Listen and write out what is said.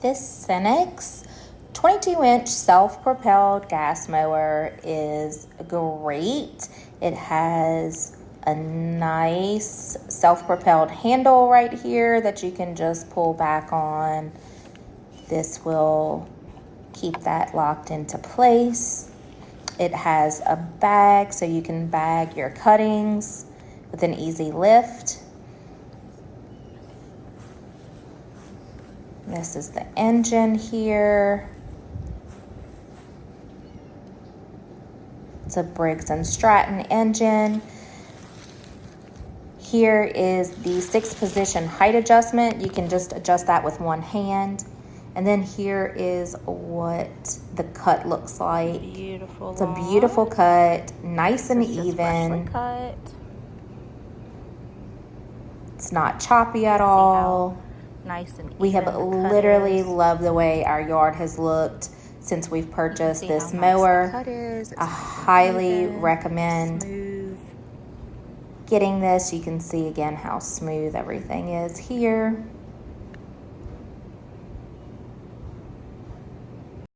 This SENIX 22-inch self-propelled gas mower is great. It has a nice self-propelled handle right here that you can just pull back on. This will keep that locked into place. It has a bag so you can bag your cuttings with an easy lift. This is the engine here. It's a Briggs and Stratton engine. Here is the 6-position height adjustment. You can just adjust that with one hand. And then here is what the cut looks like. Beautiful. It's a beautiful cut, nice and even. Cut. It's not choppy at all. Nice and even. We have literally loved the way our yard has looked since we've purchased this mower. I highly recommend getting this. You can see again how smooth everything is here.